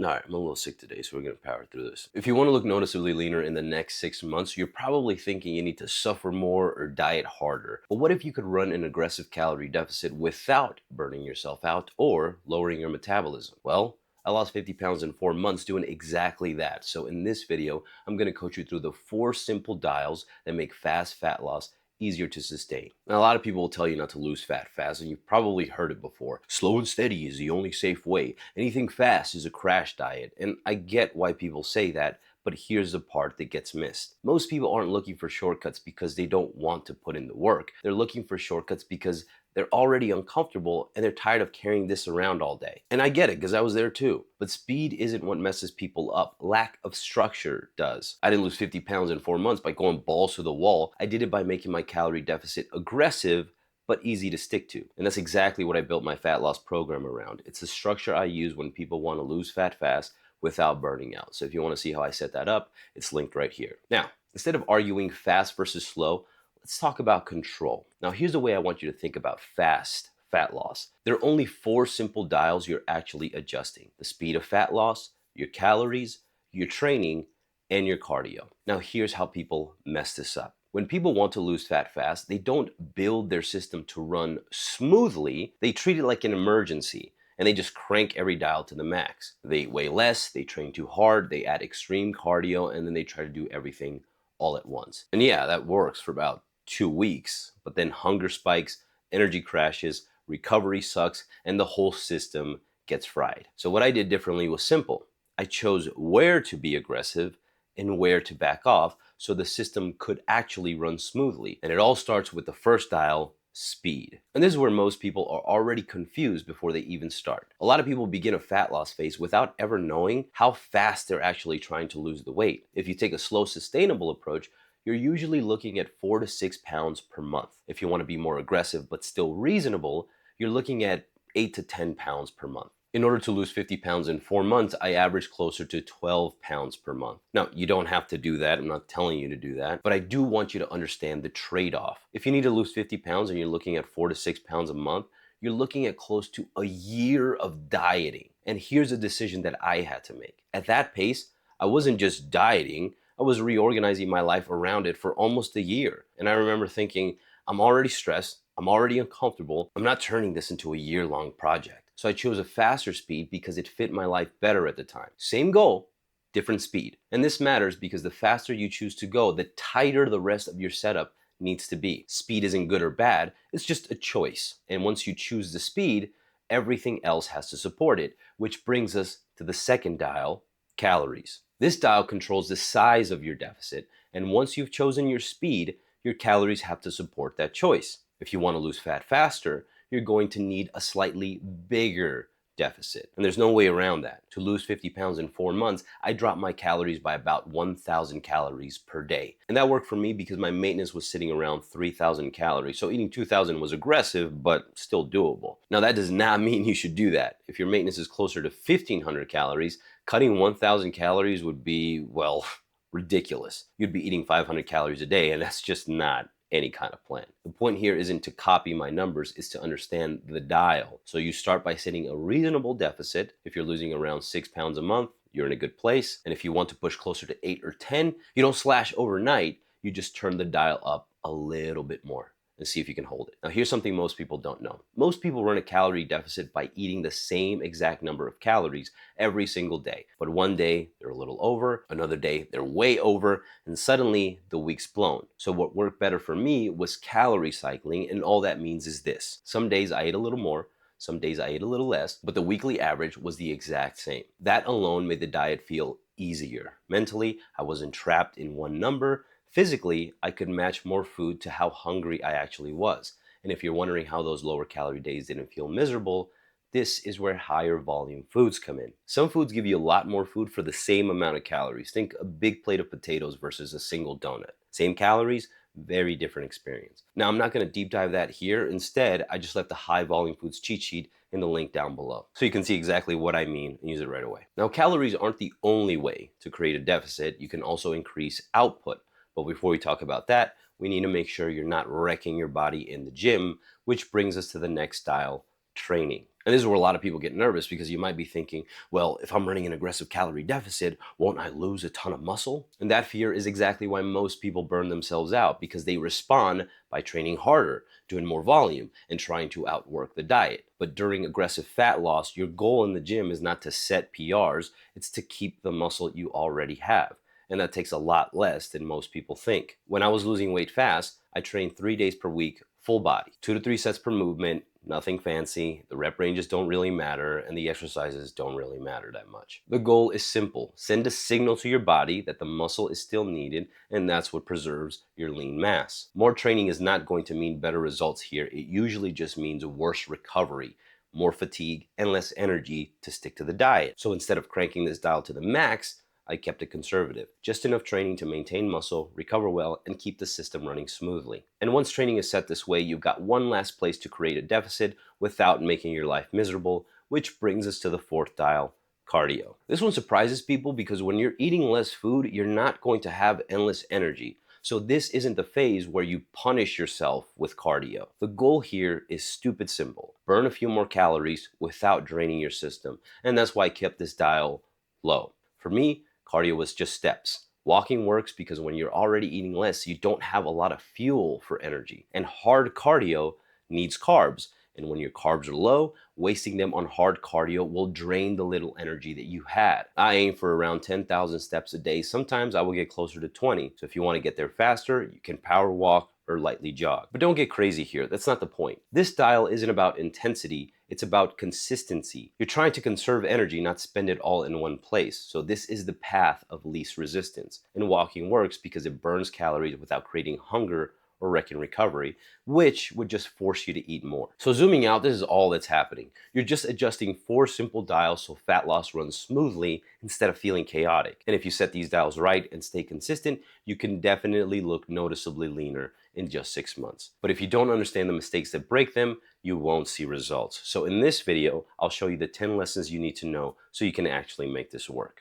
All right, I'm a little sick today, so we're going to power through this. If you want to look noticeably leaner in the next 6 months, you're probably thinking you need to suffer more or diet harder. But what if you could run an aggressive calorie deficit without burning yourself out or lowering your metabolism? Well, I lost 50 pounds in 4 months doing exactly that. So in this video, I'm going to coach you through the 4 simple dials that make fast fat loss easier to sustain. Now, a lot of people will tell you not to lose fat fast, and you've probably heard it before. Slow and steady is the only safe way. Anything fast is a crash diet. And I get why people say that, but here's the part that gets missed. Most people aren't looking for shortcuts because they don't want to put in the work. They're looking for shortcuts because they're already uncomfortable and they're tired of carrying this around all day. And I get it because I was there too. But speed isn't what messes people up. Lack of structure does. I didn't lose 50 pounds in 4 months by going balls to the wall. I did it by making my calorie deficit aggressive but easy to stick to. And that's exactly what I built my fat loss program around. It's the structure I use when people want to lose fat fast without burning out. So if you want to see how I set that up, it's linked right here. Now, instead of arguing fast versus slow, let's talk about control. Now, here's the way I want you to think about fast fat loss. There are only 4 simple dials you're actually adjusting: the speed of fat loss, your calories, your training, and your cardio. Now, here's how people mess this up. When people want to lose fat fast, they don't build their system to run smoothly. They treat it like an emergency and they just crank every dial to the max. They weigh less, they train too hard, they add extreme cardio, and then they try to do everything all at once. And yeah, that works for about 2 weeks, but then hunger spikes, energy crashes, recovery sucks, and the whole system gets fried. So what I did differently was simple. I chose where to be aggressive and where to back off so the system could actually run smoothly. And it all starts with the first dial, speed. And this is where most people are already confused before they even start. A lot of people begin a fat loss phase without ever knowing how fast they're actually trying to lose the weight. If you take a slow, sustainable approach, you're usually looking at 4 to 6 pounds per month. If you want to be more aggressive but still reasonable, you're looking at 8 to 10 pounds per month. In order to lose 50 pounds in 4 months, I averaged closer to 12 pounds per month. Now, you don't have to do that. I'm not telling you to do that, but I do want you to understand the trade-off. If you need to lose 50 pounds and you're looking at 4 to 6 pounds a month, you're looking at close to a year of dieting. And here's a decision that I had to make. At that pace, I wasn't just dieting, I was reorganizing my life around it for almost a year. And I remember thinking, I'm already stressed, I'm already uncomfortable, I'm not turning this into a year-long project. So I chose a faster speed because it fit my life better at the time. Same goal, different speed. And this matters because the faster you choose to go, the tighter the rest of your setup needs to be. Speed isn't good or bad, it's just a choice. And once you choose the speed, everything else has to support it, which brings us to the second dial, calories. This dial controls the size of your deficit, and once you've chosen your speed, your calories have to support that choice. If you want to lose fat faster, you're going to need a slightly bigger deficit. And there's no way around that. To lose 50 pounds in 4 months, I dropped my calories by about 1,000 calories per day. And that worked for me because my maintenance was sitting around 3,000 calories. So eating 2,000 was aggressive, but still doable. Now that does not mean you should do that. If your maintenance is closer to 1,500 calories, cutting 1,000 calories would be, well, ridiculous. You'd be eating 500 calories a day, and that's just not any kind of plan. The point here isn't to copy my numbers, it's to understand the dial. So you start by setting a reasonable deficit. If you're losing around 6 pounds a month, you're in a good place. And if you want to push closer to 8 or 10, you don't slash overnight, you just turn the dial up a little bit more and see if you can hold it. Now, here's something most people don't know. Most people run a calorie deficit by eating the same exact number of calories every single day. But one day they're a little over, another day they're way over, and suddenly the week's blown. So what worked better for me was calorie cycling, and all that means is this. Some days I ate a little more, some days I ate a little less, but the weekly average was the exact same. That alone made the diet feel easier. Mentally, I wasn't trapped in one number. Physically, I could match more food to how hungry I actually was. And if you're wondering how those lower calorie days didn't feel miserable, this is where higher volume foods come in. Some foods give you a lot more food for the same amount of calories. Think a big plate of potatoes versus a single donut. Same calories, very different experience. Now, I'm not going to deep dive that here. Instead, I just left the high volume foods cheat sheet in the link down below, so you can see exactly what I mean and use it right away. Now, calories aren't the only way to create a deficit. You can also increase output. But before we talk about that, we need to make sure you're not wrecking your body in the gym, which brings us to the next style, training. And this is where a lot of people get nervous because you might be thinking, well, if I'm running an aggressive calorie deficit, won't I lose a ton of muscle? And that fear is exactly why most people burn themselves out, because they respond by training harder, doing more volume, and trying to outwork the diet. But during aggressive fat loss, your goal in the gym is not to set PRs, it's to keep the muscle you already have. And that takes a lot less than most people think. When I was losing weight fast, I trained 3 days per week, full body, 2 to 3 sets per movement, nothing fancy, the rep ranges don't really matter, and the exercises don't really matter that much. The goal is simple. Send a signal to your body that the muscle is still needed, and that's what preserves your lean mass. More training is not going to mean better results here. It usually just means worse recovery, more fatigue, and less energy to stick to the diet. So instead of cranking this dial to the max, I kept it conservative. Just enough training to maintain muscle, recover well, and keep the system running smoothly. And once training is set this way, you've got one last place to create a deficit without making your life miserable, which brings us to the fourth dial, cardio. This one surprises people because when you're eating less food, you're not going to have endless energy. So this isn't the phase where you punish yourself with cardio. The goal here is stupid simple. Burn a few more calories without draining your system. And that's why I kept this dial low. For me, cardio was just steps. Walking works because when you're already eating less, you don't have a lot of fuel for energy. And hard cardio needs carbs. And when your carbs are low, wasting them on hard cardio will drain the little energy that you had. I aim for around 10,000 steps a day. Sometimes I will get closer to 20. So if you want to get there faster, you can power walk or lightly jog. But don't get crazy here. That's not the point. This dial isn't about intensity. It's about consistency. You're trying to conserve energy, not spend it all in one place. So this is the path of least resistance. And walking works because it burns calories without creating hunger or wrecking recovery, which would just force you to eat more. So zooming out, this is all that's happening. You're just adjusting 4 simple dials so fat loss runs smoothly instead of feeling chaotic. And if you set these dials right and stay consistent, you can definitely look noticeably leaner in just 6 months. But if you don't understand the mistakes that break them, you won't see results. So in this video, I'll show you the 10 lessons you need to know so you can actually make this work.